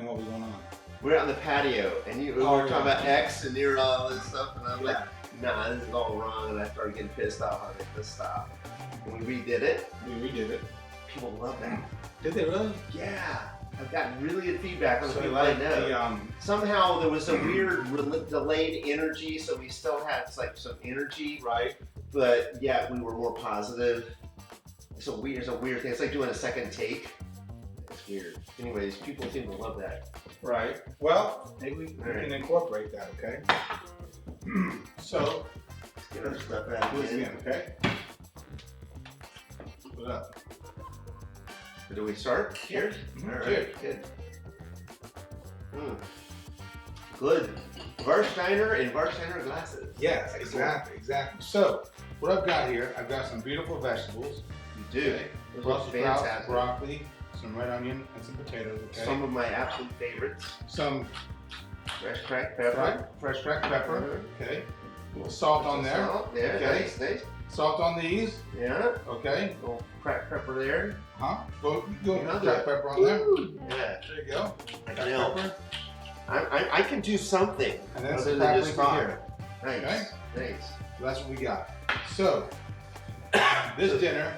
And what was going on? We're out on the patio, and we were talking about X, and you're all this stuff, and I'm like, nah, this is all wrong, and I started getting pissed off. I was like, let's stop. And we redid it. People love that. Did they really? Yeah. I've gotten really good feedback on the people like I know. Somehow there was a weird delayed energy, so we still had like some energy. Right. But yeah, we were more positive. It's a weird thing. It's like doing a second take. It's weird. Anyways, people seem to love that. Right. Well, maybe we can incorporate that, okay? So, let's get our stuff out do this again, okay? Put it up. Do we start? Cheers. Mm-hmm. All right. Cheers. Good. Good. Warsteiner in Warsteiner glasses. Yes, Excellent. exactly. So, what I've got here, I've got some beautiful vegetables. You do. Okay. Those Brussels look sprouts, fantastic. broccoli, some red onion, and some potatoes. Okay. Some of my absolute favorites. Some fresh cracked pepper. Fresh cracked pepper. Okay. A little salt on there. Salt. Yeah, okay. Nice. Salt on these. Yeah. Okay. A little cracked pepper there. Go cracked pepper on there. Yeah. There you go. No. Pepper. I can do something. And then other some than just paprika talk. here. Nice. Okay. Nice. So that's what we got. So, this dinner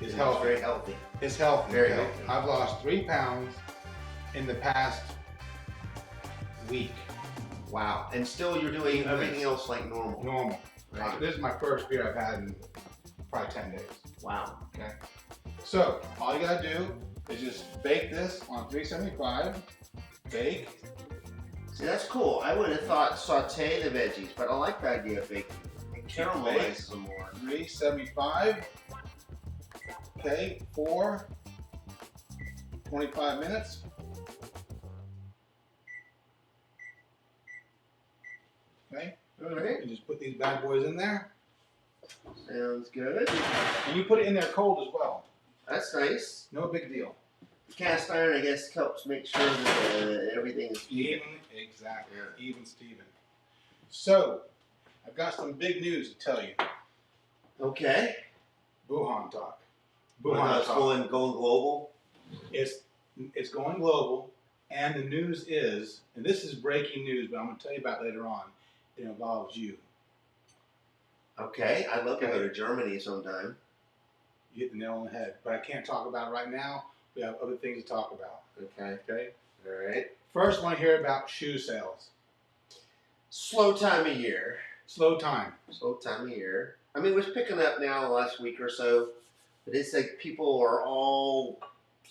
is healthy. Very healthy. It's healthy. Very okay? healthy. I've lost 3 pounds in the past week. Wow. And still you're doing everything else like normal. Normal. Right. This is my first beer I've had in probably 10 days. Wow. Okay. So, all you gotta do is just bake this on 375. Bake. See, that's cool. I would have thought saute the veggies, but I like the idea of baking. Caramelize some more. 375. Okay, for 25 minutes. Okay. All right. And just put these bad boys in there. Sounds good. And you put it in there cold as well. That's nice. No big deal. Cast iron, I guess, helps make sure that everything is Even, exactly. Yeah. Even Steven. So, I've got some big news to tell you. Okay. Buchhöhner talk. It's going global. It's going global, and the news is, and this is breaking news, but I'm going to tell you about it later on. It involves you. Okay. I'd love to go to Germany sometime. You hit the nail on the head, but I can't talk about it right now. We have other things to talk about. Okay. Okay. All right. First, I want to hear about shoe sales. Slow time of year. Slow time. Slow time of year. I mean, it was picking up now the last week or so, but it's like people are all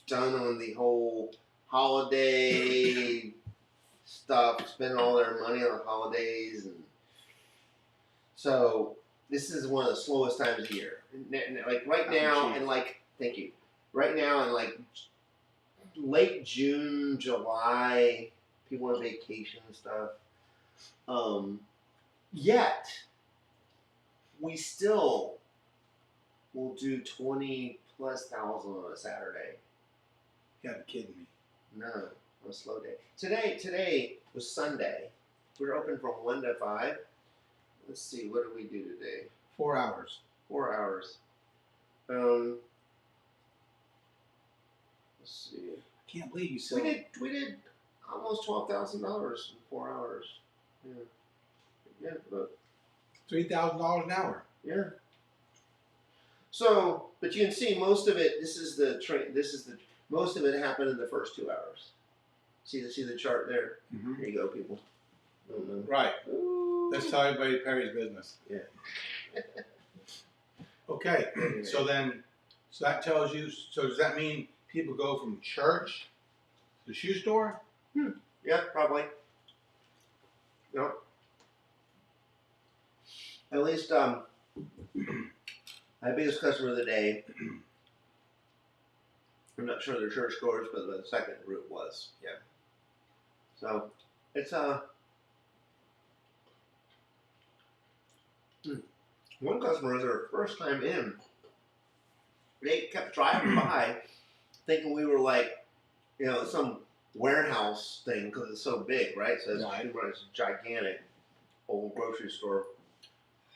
done on the whole holiday stuff, spending all their money on the holidays, and so this is one of the slowest times of year. Like right now, and like, thank you. Right now, in like late June, July, people on vacation and stuff. Yet we still will do 20+ thousand on a Saturday. You gotta be kidding me. No, on a slow day. Today was Sunday. We were open from 1 to 5. Let's see, what did we do today? 4 hours. 4 hours. Let's see. I can't believe you said We did almost $12,000 in 4 hours. Yeah, but $3,000 an hour. yeah. So, but you can see most of it. Most of it happened in the first 2 hours. See the chart there. Mm-hmm. There you go, people. Right. Ooh. Let's tell everybody Perry's business. Yeah. Okay. So that tells you. So does that mean people go from church to the shoe store? Yeah, probably. No. At least my biggest customer of the day. I'm not sure they're church goers, but the second group was. Yeah. So it's one customer was their first time in. They kept driving by, thinking we were like, some warehouse thing because it's so big, right? So it's a gigantic old grocery store.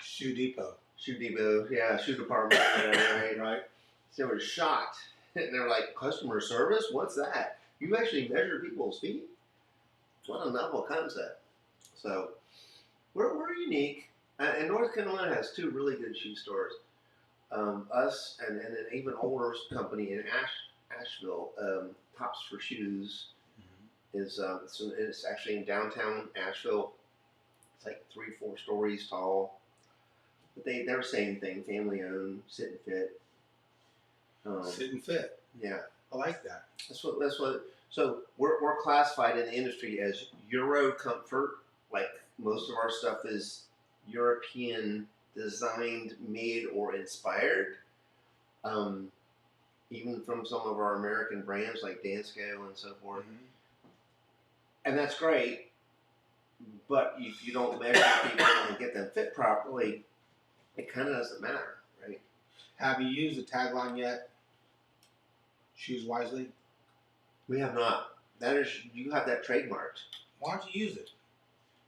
Shoe depot. Yeah, shoe department, right? Right. So they were shocked. And they were like, customer service? What's that? You actually measure people's feet? What a novel concept. So we're unique. And North Carolina has two really good shoe stores. Us and an even older company in Asheville, Tops for Shoes, is it's actually in downtown Asheville. It's like 3-4 stories tall. But they're same thing, family owned, sit and fit. Sit and fit. Yeah. I like that. That's what. So we're classified in the industry as Euro comfort. Like most of our stuff is European designed, made, or inspired. Even from some of our American brands like Dansko and so forth. And that's great. But if you don't measure people and get them fit properly, it kind of doesn't matter, right? Have you used the tagline yet? Choose wisely. We have not. That is, you have that trademarked. Why don't you use it?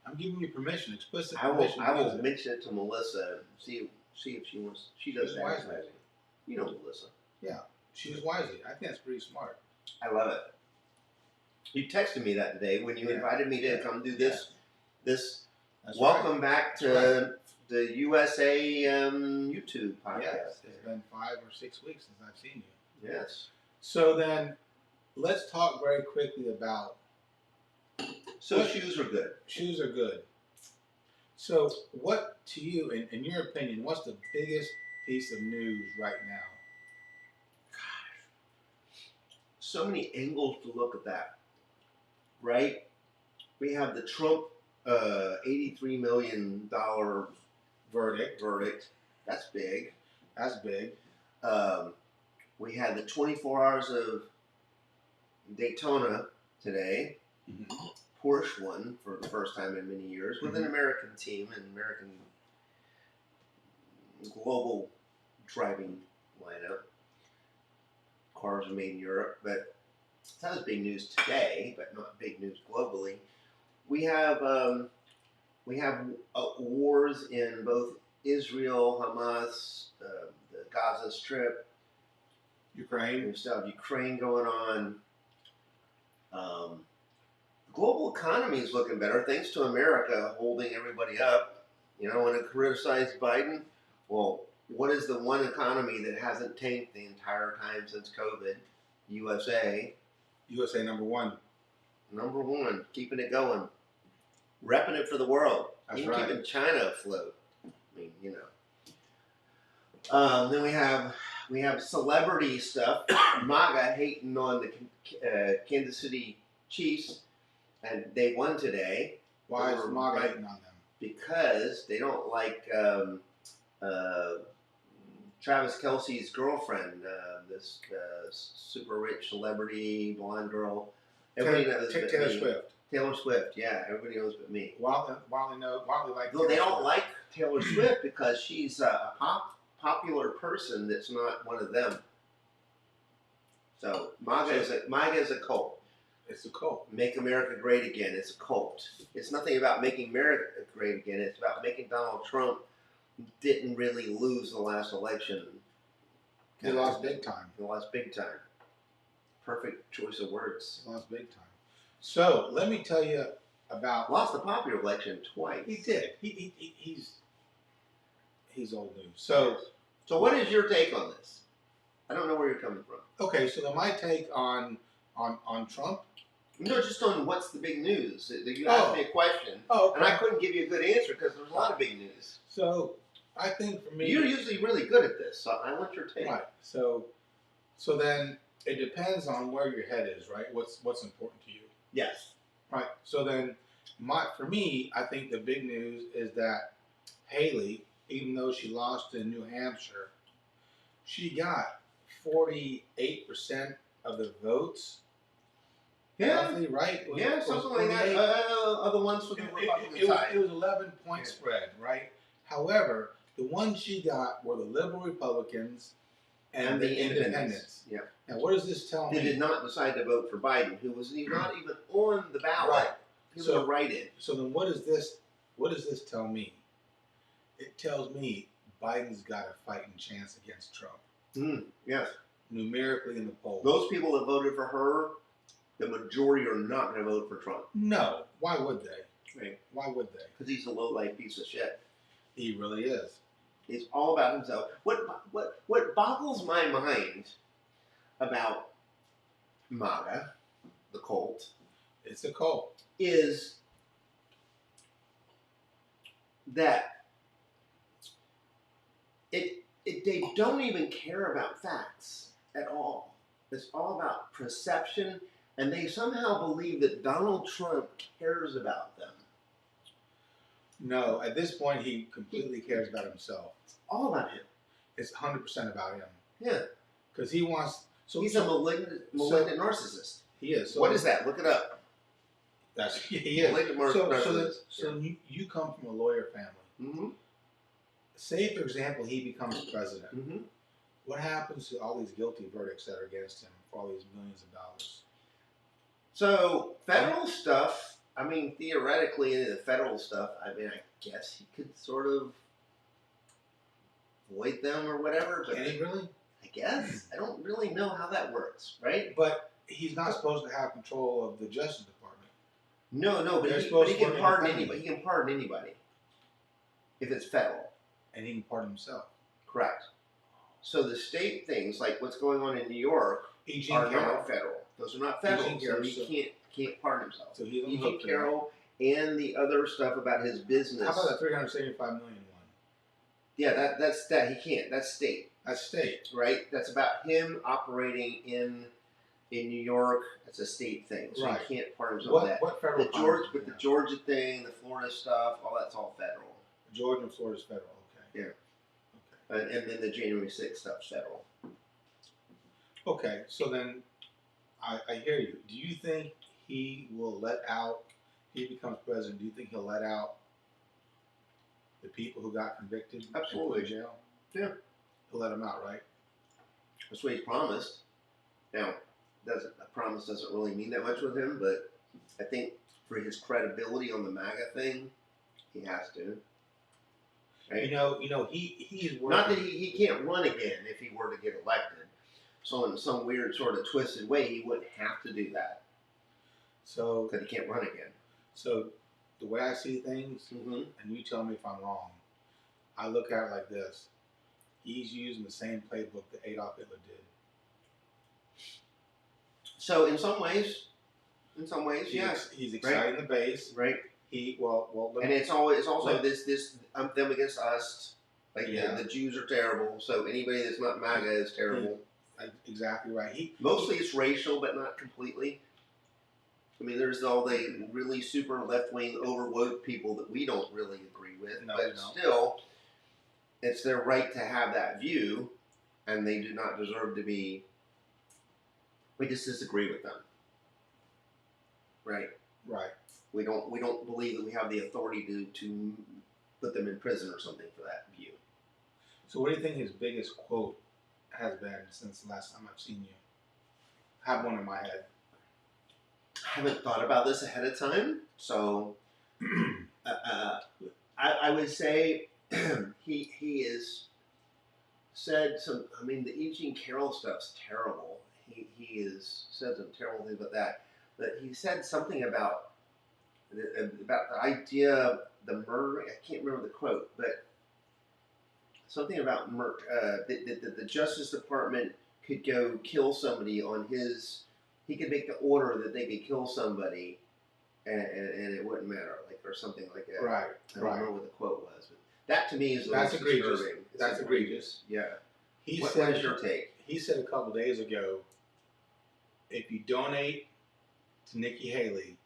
I'm giving you permission, explicit I permission. will mention it to Melissa and see if she wants. She does Choose wisely. advertising. You know Melissa. Yeah, choose wisely. I think that's pretty smart. I love it. You texted me that day when you invited me to come do this. This That's welcome right. back to the USA YouTube podcast. Yes, it's been 5 or 6 weeks since I've seen you. Yes. So then, let's talk very quickly about. So shoes are good. Shoes are good. So, what to you, in your opinion, what's the biggest piece of news right now? So many angles to look at that, right? We have the Trump $83 million verdict. That's big. That's big. We had the 24 hours of Daytona today. Mm-hmm. Porsche won for the first time in many years with an American team, an American global driving lineup. Cars are made in Europe, but that was big news today, but not big news globally. We have wars in both Israel, Hamas, the Gaza Strip. Ukraine. We still have Ukraine going on. The global economy is looking better thanks to America holding everybody up. You know, when I criticize Biden, well, what is the one economy that hasn't tanked the entire time since COVID? USA. USA number one. Number one, keeping it going. Repping it for the world. That's Even right. keeping China afloat. I mean, you know. Then we have celebrity stuff. MAGA hating on the Kansas City Chiefs, and they won today. Why is MAGA hating on them? Because they don't like Travis Kelce's girlfriend, this super rich celebrity blonde girl. Everybody knows but Taylor me. Swift. Taylor Swift, yeah, everybody knows but me. Why they like? Well, they Taylor don't Swift? like Taylor Swift because she's a popular person that's not one of them. So MAGA is a cult. It's a cult. Make America Great Again. It's a cult. It's nothing about making America great again. It's about making Donald Trump didn't really lose the last election. He lost big time. He lost big time. Perfect choice of words. He lost big time. So let me tell you about. Lost the popular election twice. He did. He's old news. So what is your take on this? I don't know where you're coming from. okay. So then my take on Trump. No, just on what's the big news. You asked me a question, okay. and I couldn't give you a good answer because there's a lot of big news. So I think for me, You're usually really good at this, so I want your take. right. So then it depends on where your head is, right? What's important to you, Yes. right? So then, for me, I think the big news is that Haley, even though she lost in New Hampshire, she got 48% of the votes. Yeah. Roughly, right? Yeah, something like that. Other ones for the Republican side. It was 11-point spread, right? However, the ones she got were the liberal Republicans and the independents. Yeah. Now, what does this tell me? They did not decide to vote for Biden, who was not even on the ballot. Right. He was a write-in. So then, what does this tell me? It tells me Biden's got a fighting chance against Trump. Yes. Numerically in the polls. Those people that voted for her the majority are not going to vote for Trump. No. Why would they? Right. Why would they? Because he's a low-life piece of shit. He really is. He's all about himself. What boggles my mind about MAGA, the cult, It's a cult. is that they don't even care about facts at all. It's all about perception, and they somehow believe that Donald Trump cares about them. No, at this point, he completely cares about himself. It's all about him. It's 100% about him. Yeah. Because he wants. So he's a malignant narcissist. He is. So what is that? Look it up. He is. Narcissist. So you come from a lawyer family. Mm-hmm. Say, for example, he becomes president. Mm-hmm. What happens to all these guilty verdicts that are against him for all these millions of dollars? So federal stuff. I mean, theoretically, the federal stuff. I mean, I guess he could sort of void them or whatever. But Can he really? I guess I don't really know how that works, right? But he's not supposed to have control of the Justice Department. No, but he can pardon anybody. He can pardon anybody if it's federal, and he can pardon himself. Correct. So the state things, like what's going on in New York, are not federal. Those are not federal, so he can't pardon himself. So he's Eugene Carroll and the other stuff about his business. How about that $375 million one? Yeah, that's that. He can't. That's state. That's state. Right? That's about him operating in New York. That's a state thing. So right. He can't pardon himself that. What federal? The Georgia thing, the Florida stuff, all that's all federal. Georgia and Florida's federal. Okay. Yeah. Okay. And then the January 6th stuff's federal. Okay. So then, I hear you. Do you think he will let out? He becomes president. Do you think he'll let out the people who got convicted? Absolutely. In jail. Yeah. He'll let them out, right? That's what he's promised. Now, a promise doesn't really mean that much with him, but I think for his credibility on the MAGA thing, he has to. Right? You know, he's working. Not that he can't run again if he were to get elected. So in some weird sort of twisted way, he wouldn't have to do that. So because he can't run again. So the way I see things, mm-hmm. and you tell me if I'm wrong, I look at it like this: he's using the same playbook that Adolf Hitler did. So in some ways, yes, he's exciting the base, right? And it's also this them against us. Like the Jews are terrible, so anybody that's not MAGA is terrible. Exactly right. Mostly it's racial, but not completely. I mean, there's all the really super left-wing, overwoke people that we don't really agree with, but still, it's their right to have that view, and they do not deserve to be. We just disagree with them, right? Right. We don't believe that we have the authority to put them in prison or something for that view. So, what do you think his biggest quote has been since the last time I've seen you? I have one in my head. I haven't thought about this ahead of time, so I would say he has said some. I mean, the Eugene Carroll stuff's terrible. He has said some terrible things about that, but he said something about the idea, the murder. I can't remember the quote, but something about that the Justice Department could go kill somebody on his. He could make the order that they could kill somebody, and it wouldn't matter, like or something like that. Right. I don't remember what the quote was, but that to me is that's egregious. Disturbing. That's egregious. Yeah. What is your take? He said a couple days ago, if you donate to Nikki Haley,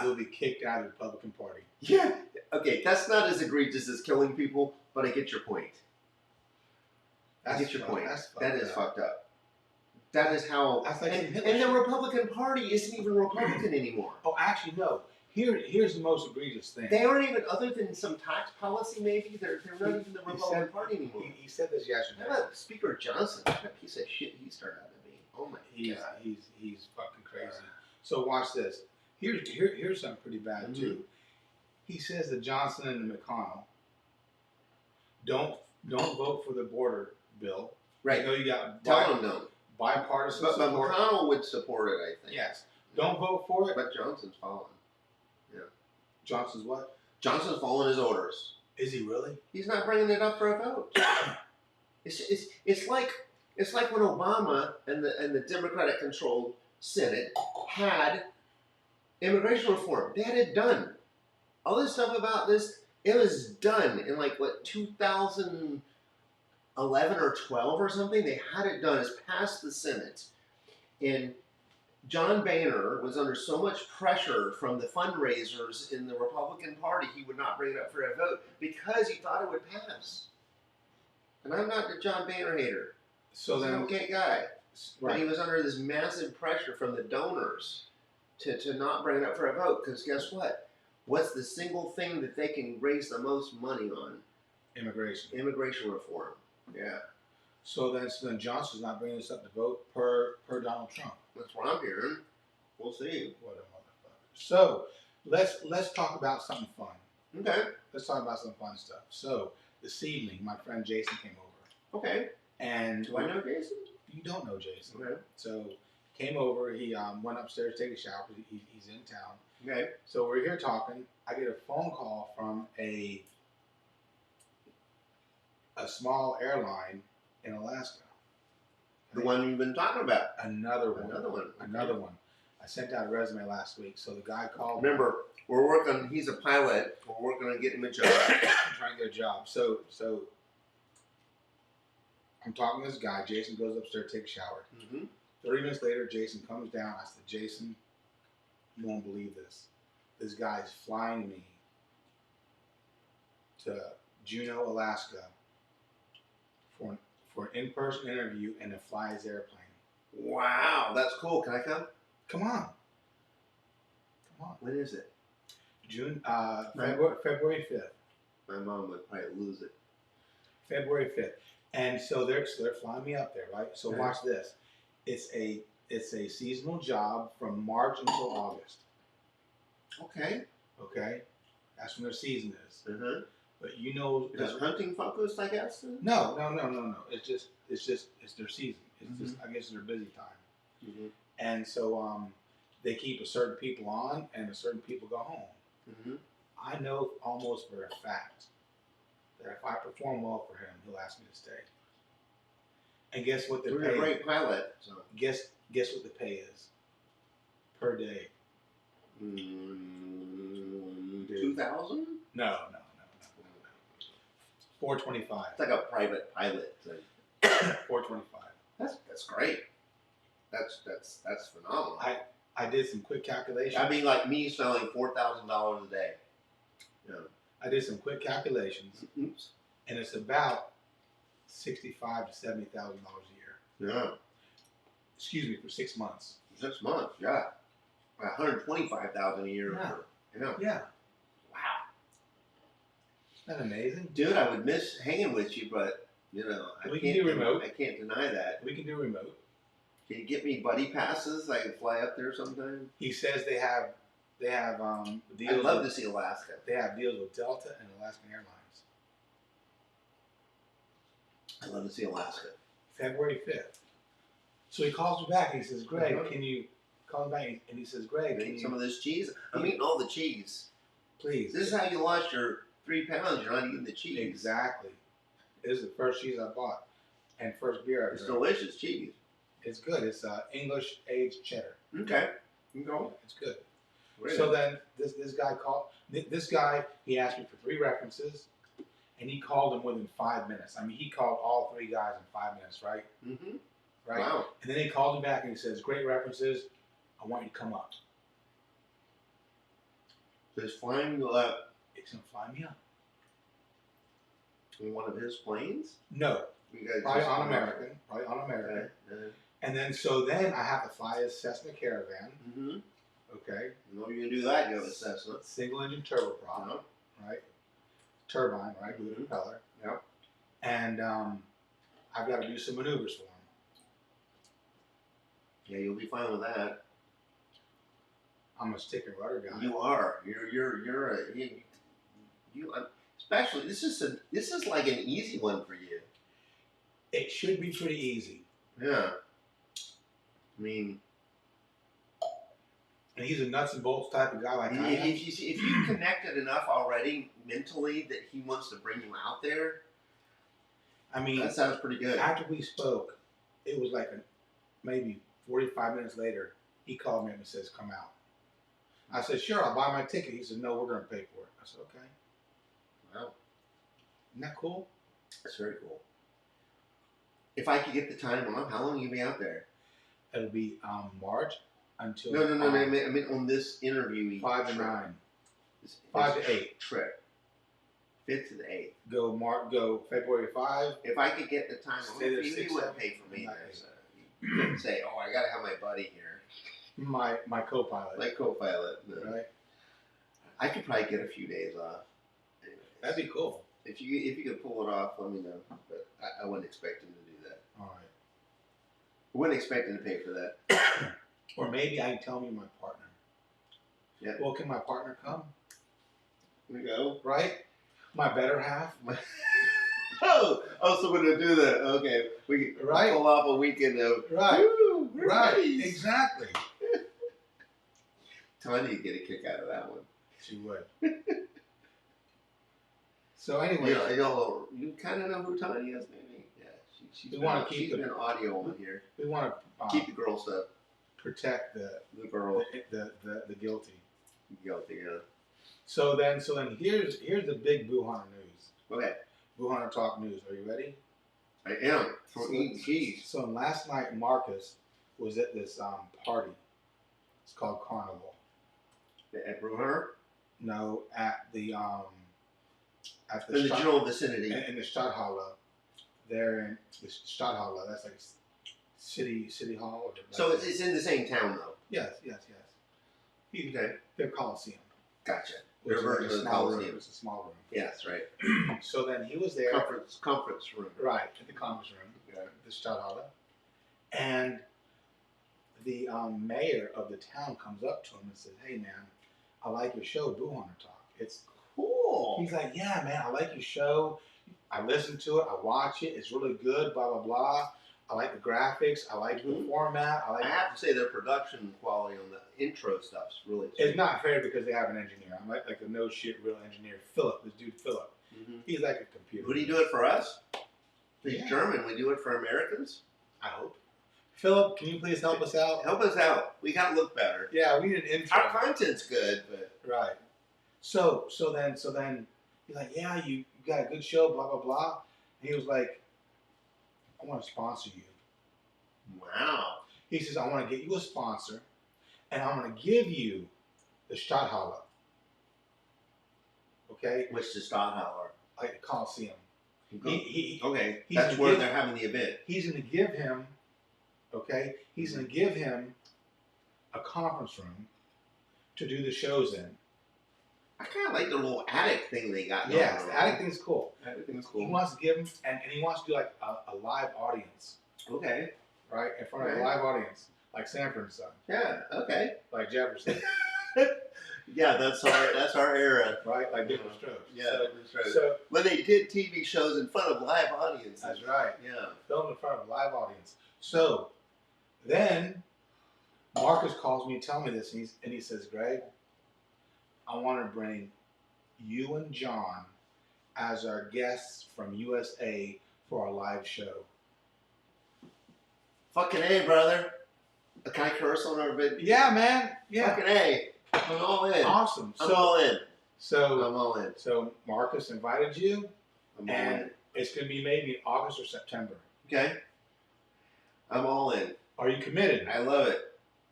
you'll be kicked out of the Republican Party. Yeah. Okay, that's not as egregious as killing people, but I get your point. I get your point. That is fucked up. That is how. And the Republican Party isn't even Republican anymore. Oh, actually, no. Here's the most egregious thing. They aren't even, other than some tax policy, maybe they're not even the Republican Party anymore. He said this yesterday. How about Speaker Johnson? What a piece of shit he started out to be. Oh my god. He's fucking crazy. So watch this. Here's something pretty bad too. He says that Johnson and McConnell don't vote for the border bill. Right. You know you got tell them no. Bipartisan but support. McConnell would support it, I think. Yes, Don't vote for it. But Johnson's following. Yeah. Johnson's what? Johnson's following his orders. Is he really? He's not bringing it up for a vote. It's like when Obama and the Democratic controlled Senate had immigration reform. They had it done. All this stuff about this, it was done in like what 2011 or 12 or something. They had it done. It's passed the Senate, and John Boehner was under so much pressure from the fundraisers in the Republican Party, he would not bring it up for a vote because he thought it would pass. And I'm not a John Boehner hater. So He's then, an okay guy. But he right? was under this massive pressure from the donors to not bring it up for a vote because guess what? What's the single thing that they can raise the most money on? Immigration. Immigration reform. Yeah. So then Johnson's not bringing this up to vote per Donald Trump. That's what I'm hearing. We'll see. What a motherfucker. So let's talk about something fun. Okay. Let's talk about some fun stuff. So this evening, my friend Jason came over. Okay. And Do I know Jason? you don't know Jason. Okay. So came over. He went upstairs to take a shower. He's in town. Okay. So we're here talking. I get a phone call from a small airline in Alaska. The one you've been talking about. Another one. Another one. Another one. I sent out a resume last week. So the guy called. Remember, we're working. He's a pilot. We're working on getting him a job. Trying to get a job. So I'm talking to this guy. Jason goes upstairs to take a shower. Mm-hmm. 30 minutes later, Jason comes down. I said, Jason, you won't believe this. This guy's flying me to Juneau, Alaska for an in-person interview and to fly his airplane. Wow, that's cool. Can I come? Come on. Come on. When is it? February 5th. My mom would probably lose it. February 5th. And so they're flying me up there, right? So Okay. watch this. It's a seasonal job from March until August. Okay. Okay? That's when their season is. Uh-huh. But you know Is it hunting focused, I guess? No. It's their season. It's just I guess it's their busy time. Mm-hmm. And so they keep a certain people on and a certain people go home. Mm-hmm. I know almost for a fact that if I perform well for him, he'll ask me to stay. And guess what the You're pay a great pilot. So. Guess what the pay is per day. 2,000? No. $425. It's like a private pilot thing. $425. That's great. That's phenomenal. I did some quick calculations. I mean, like me selling $4,000 a day. Yeah. I did some quick calculations, Oops. and it's about $65,000 to $70,000 a year. Yeah. Excuse me, for 6 months. 6 months. Yeah. $125,000 a year. Yeah. Yeah. Wow. Isn't that amazing? Dude, I would miss hanging with you, but We can do remote. I can't deny that. We can do remote. Can you get me buddy passes? I can fly up there sometime. He says they have deals. I'd love to see Alaska. They have deals with Delta and Alaskan Airlines. I'd love to see Alaska. February 5th. So he calls me back and he says, Greg, Uh-huh. can you call me back? And he says, Greg, can Eat you some of this cheese. I'm eating all the cheese. please? This is how you lost your 3 pounds. You're not eating the cheese. Exactly. This is the first cheese I bought and first beer I It's drank. delicious cheese. It's good. It's English aged cheddar. Okay. You go. It's good. Really? So then this guy called. This guy, he asked me for 3 references, and he called them within 5 minutes. I mean, he called all 3 guys in 5 minutes, right? Mm-hmm. Right. Wow. And then he called me back and he says, "Great references. I want you to come up." Just flying you up He's gonna fly me up. in one of his planes? No, You guys probably just- on American. Probably on American. Okay. And then then I have to fly his Cessna Caravan. Mm-hmm. Okay. You know you can do that, you have a Cessna. Single engine turboprop. Uh-huh. Right. Turbine, right, with a Mhm. propeller. Yep. And I've got to do some maneuvers for him. Yeah, you'll be fine with that. I'm a stick and rudder guy. You are. Especially this is like an easy one for you. It should be pretty easy. Yeah. I mean, And he's a nuts and bolts type of guy like I am. If you connected enough already mentally that he wants to bring you out there, I mean, that sounds pretty good. After we spoke, it was like maybe 45 minutes later, he called me up and says, "Come out." I said, "Sure, I'll buy my ticket." He said, "No, we're going to pay for it." I said, "Okay." Wow. Isn't that cool? That's very cool. If I could get the time off, how long will you be out there? It'll be March until No. I mean on this interview. 5 to 9. This 5 to 8. Trip. 5th to the 8th. Go February 5. If I could get the time off, Stay there you 6, wouldn't 7, pay for me. 9, You couldn't say, "Oh, I got to have my buddy here." My co-pilot. My co-pilot. No. Right? I could probably get a few days off. Anyways. That'd be cool. If you could pull it off, let me know. But I wouldn't expect him to do that. All right. I wouldn't expect him to pay for that. Or maybe I can tell me my partner. Yeah. Well, can my partner come? There we go. Right? My better half. So we're gonna do that. Okay, we can Right. pull off a weekend of Right. Woo, we're Right. buddies. Exactly. Tanya would get a kick out of that one. She would. So anyway, You kind of know who Tanya is, maybe. Yeah, she's We wanna keep she's been audio on here. we want to Keep the girl stuff. protect the Girl guilty. guilty. Yeah. So then here's the big Buchhöhner news. Okay, Buchhöhner talk news. Are you ready? I am. So last night Marcus was at this party. It's called Carnival. At Buchhöhner? No, at the In the general vicinity. in the Stadthalle. There in the Stadthalle. That's like city hall. Or So it's in the same town, though. Yes. Okay. Their Coliseum. Gotcha. Which is Their like version a of the small room. Coliseum. It's a small room. Yes, right. So then he was there. Conference room. Right, at the conference room, the Stadthalle. And the mayor of the town comes up to him and says, "Hey man, I like your show, Buchhöhner Talk. It's Cool. He's like, "Yeah man, I like your show. I listen to it, I watch it, it's really good, blah blah blah. I like the graphics, I like the format, I have to say their production quality on the intro stuff's really It's not fair because they have an engineer. I'm like a no shit real engineer, Philip, this dude Philip. Mm-hmm. He's like a computer. Would he do it for us? He's Yeah. German. We do it for Americans? I hope. Philip, can you please help us out? Help us out. We gotta look better. Yeah, we need an intro. Our content's good, but Right. So then he's like, "Yeah, you got a good show, blah blah blah." And he was like, "I want to sponsor you." wow. He says, "I want to get you a sponsor, and I'm going to give you the Stadthalle." Okay, Which is Stadthalle. like the Coliseum. Okay, he's that's gonna where give- they're having the event. He's going to give him, okay, he's going to give him a conference room to do the shows in. I kind of like the little attic thing they got. Yes, going the on. attic thing's cool. Attic thing's He cool. wants to give him, and he wants to do like a live audience, Okay. right, in front of a Right. live audience, like Sanford and Son, Yeah. Okay. like Jefferson, Yeah, that's our era. right, like Different Strokes. Yeah, So, that's right. so When they did TV shows in front of live audiences. that's right. Yeah. Filmed in front of a live audience. So then Marcus calls me and tells me this, and he says, "Greg, I want to bring you and John as our guests from USA for our live show." Fucking A, brother. Can I curse on our video? Yeah, man. Yeah. Fucking A. I'm all in. Awesome. I'm all in. So I'm all in. So Marcus invited you, I'm all and in. it's going to be maybe in August or September. Okay. I'm all in. Are you committed? I love it.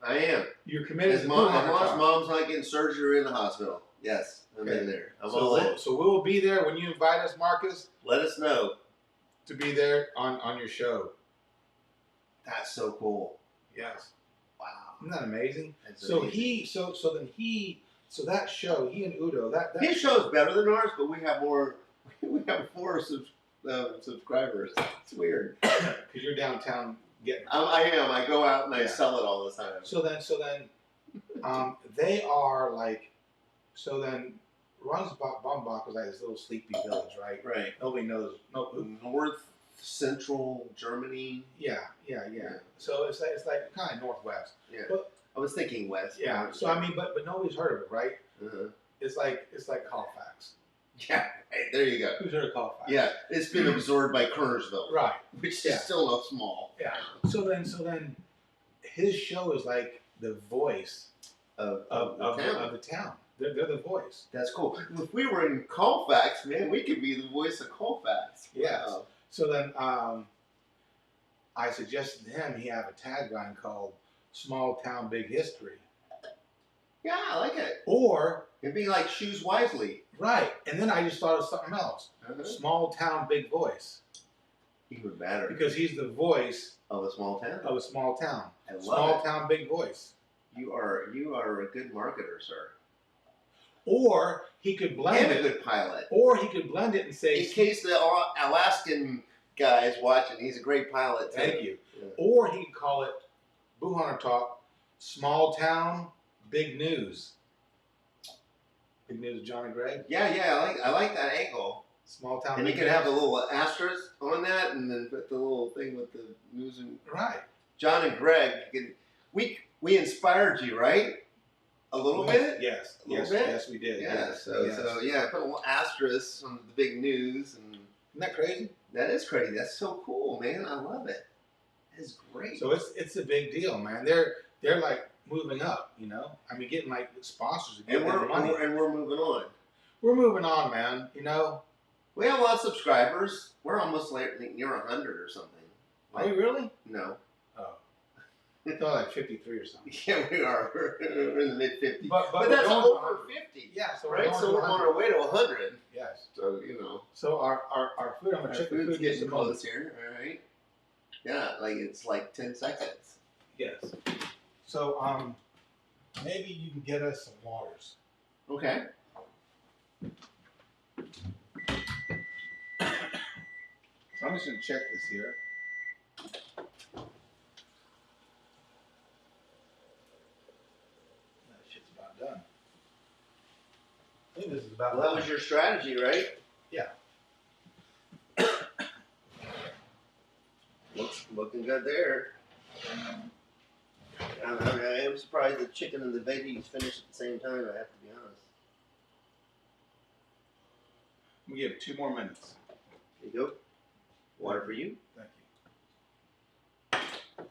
I am. You're committed As to long Buchhöhner as Talk. mom's not getting surgery in the hospital. Yes, I'm Okay. in there. I'm So all in. so we will be there when you invite us, Marcus, Let us know. to be there on your show. That's so cool. Yes. Wow. Isn't that amazing? That's So amazing. so that show, he and Udo, that His show's better than ours, but we have more. We have more subscribers. It's weird. because you're downtown getting. I am. I go out and I Yeah. sell it all the time. So then, they are like, so then, Runsbach was like this little sleepy village, right? Right. Nobody knows. No. North Central Germany. Yeah. So it's like kind of northwest. Yeah. But I was thinking west. Yeah. So I mean, but nobody's heard of it, right? Uh-huh. It's like Colfax. Yeah, right, there you go. Who's heard of Colfax? Yeah, it's been absorbed by Kernersville, Right. which Yeah. is still not small. Yeah. So then, his show is like the voice Of of the town. They're the voice. That's cool. If we were in Colfax, man, we could be the voice of Colfax. Yes. Wow. So then, I suggested to him he have a tagline called "Small Town Big History." Yeah, I like it. Or It'd be like Choose Wisely. right, and then I just thought of something else: Uh-huh. Small Town Big Voice, Even better. because he's the voice Of a small town. of a small town. I love Small it. Town Big Voice. You are a good marketer, sir. Or he could blend And a it. good pilot. Or he could blend it and say, In case the Alaskan guy is watching, he's a great pilot too. "Thank you." Yeah. Or he could call it Buchhöhner Talk, Small Town Big News. Big News of John and Greg. Yeah, I like that angle. Small Town And you Big could News. have a little asterisk on that, and then put the little thing with the news and Right. John and Greg. We inspired you, right? A little bit. Yes. A little Yes. bit? Yes, we did. Yeah. Yes. So yes. so yeah, put a little asterisk on the big news, and Isn't that crazy? that is crazy. That's so cool, man. I love it. It's great. So it's a big deal, man. They're like moving up, you know. I mean, getting like sponsors to give and them money. we're moving on. We're moving on, man. You know. We have a lot of subscribers. We're almost like near 100 or something. Are you really? No. Oh, I thought like 53 or something. Yeah, we are. We're in the mid 50s. But that's we're over going 50. Yeah. So Right? So we're on our way to 100. Yes. So, you know. So our food. I'm gonna Our check the food's food. getting close here. All right. Yeah, like it's like 10 seconds. Yes. So maybe you can get us some waters. Okay. So I'm just gonna check this here. That shit's about done. I think this is about Well, that done. was your strategy, right? Yeah. Looking good there. I am surprised the chicken and the veggies finished at the same time, I have to be honest. We give it 2 more minutes. There you go. Water for you. Thank you.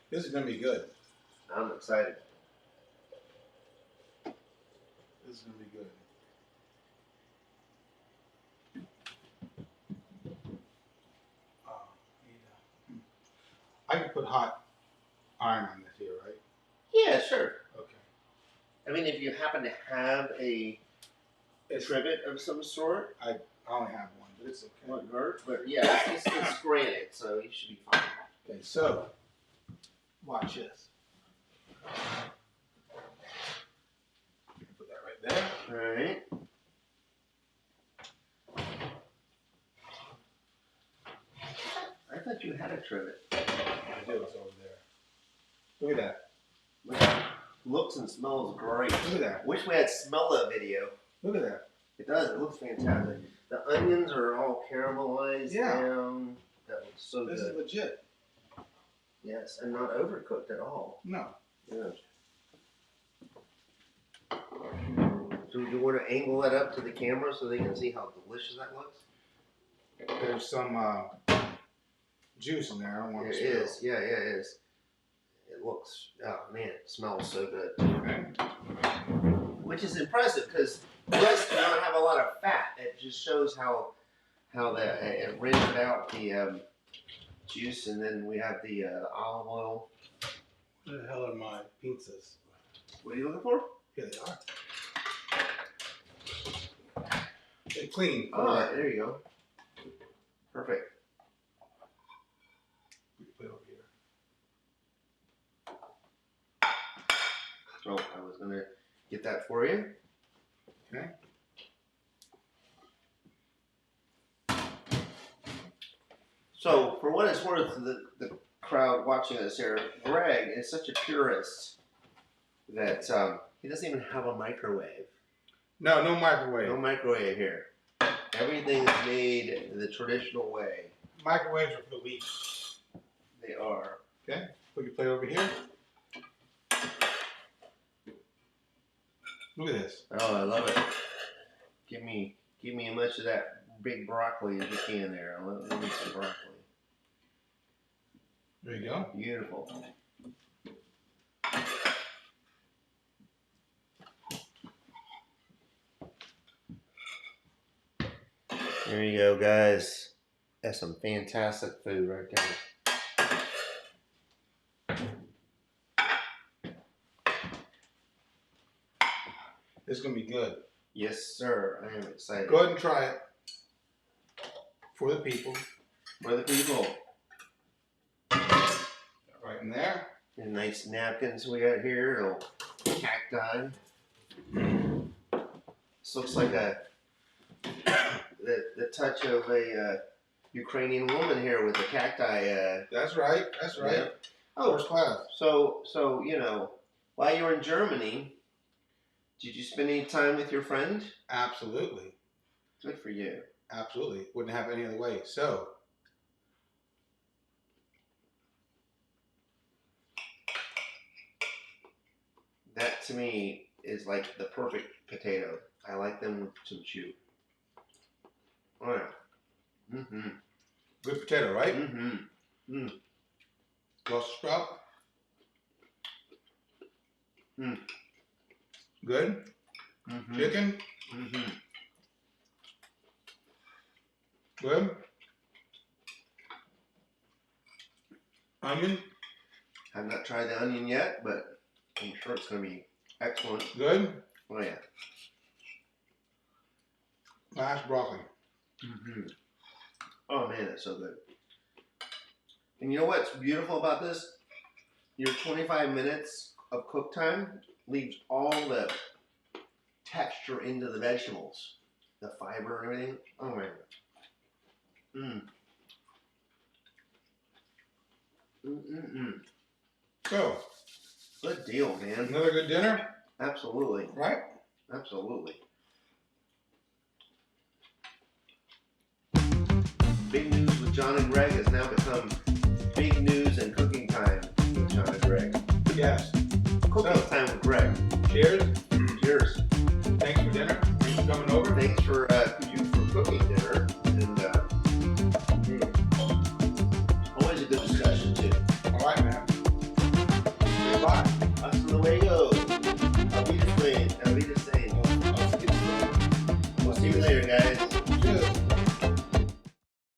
This is gonna be good. I'm excited. This is gonna be good. I can put hot iron on this here, right? Yeah, sure. Okay. I mean, if you happen to have a trivet of some sort, I only have one, but it's okay. won't hurt. But yeah, it's granite, so you should be fine. Okay, so watch this. Put that right there. All right. I thought you had a trivet. I do. It's over there. Look at that. Looks and smells great. Look at that. Wish we had smell a video. Look at that. It does. It looks fantastic. The onions are all caramelized Yeah. down. That looks so This good. is legit. Yes, and not overcooked at all. No. Yeah. So do you want to angle that up to the camera so they can see how delicious that looks? There's some juice in there. I don't want It to spill. is. Yeah, it is. It looks. Oh man, it smells so good. Okay. Which is impressive because breasts do not have a lot of fat. It just shows how it rendered out the juice, and then we have the olive oil. Where the hell are my pizzas? What are you looking for? Here they are. They're clean. All right, there you go. Perfect. Put it over here. Oh, I was gonna get that for you. Okay. So, for what it's worth, the crowd watching us here, Greg is such a purist that he doesn't even have a microwave. No, no microwave. No microwave here. Everything is made the traditional way. Microwaves are for the weak. They are. Okay. Put your plate over here. Look at this. Oh, I love it. Give me as much of that big broccoli as you can there. Let me some broccoli. There you go. Beautiful. There you go, guys. That's some fantastic food right there. It's gonna be good. Yes, sir. I am excited. Go ahead and try it for the people. For the people. Right in there. And nice napkins we got here. Little cacti. This looks like the touch of a Ukrainian woman here with the cacti. That's right. That's right. Yeah. Oh, First class. so you know, while you were in Germany, did you spend any time with your friend? Absolutely. Good for you. Absolutely. Wouldn't have any other way. So. That to me is like the perfect potato. I like them with some chew. Oh yeah. Mm-hmm. Good potato, right? Mm-hmm. Mm. Brussels sprout. Mm. Good. Mm-hmm. Chicken. Mm-hmm. Good. Onion. I've not tried the onion yet, but I'm sure it's going to be excellent. Good. Oh yeah. Last broccoli. Mm-hmm. Oh man, that's so good. And you know what's beautiful about this? Your 25 minutes of cook time leaves all the texture into the vegetables, the fiber and everything. Oh man. Mm. Mm-mm-mm. So. Good deal, man. Another good dinner. Absolutely. Right? Absolutely. Big News with John and Greg has now become Big News and Cooking Time with John and Greg. Yes. Cooking time with Greg. Cheers. Cheers. Thanks for dinner. Thanks for coming over. Thanks for cooking dinner. And always a good discussion too. All right, man. Goodbye. Hasta luego. Auf Wiedersehen. Auf Wiedersehen.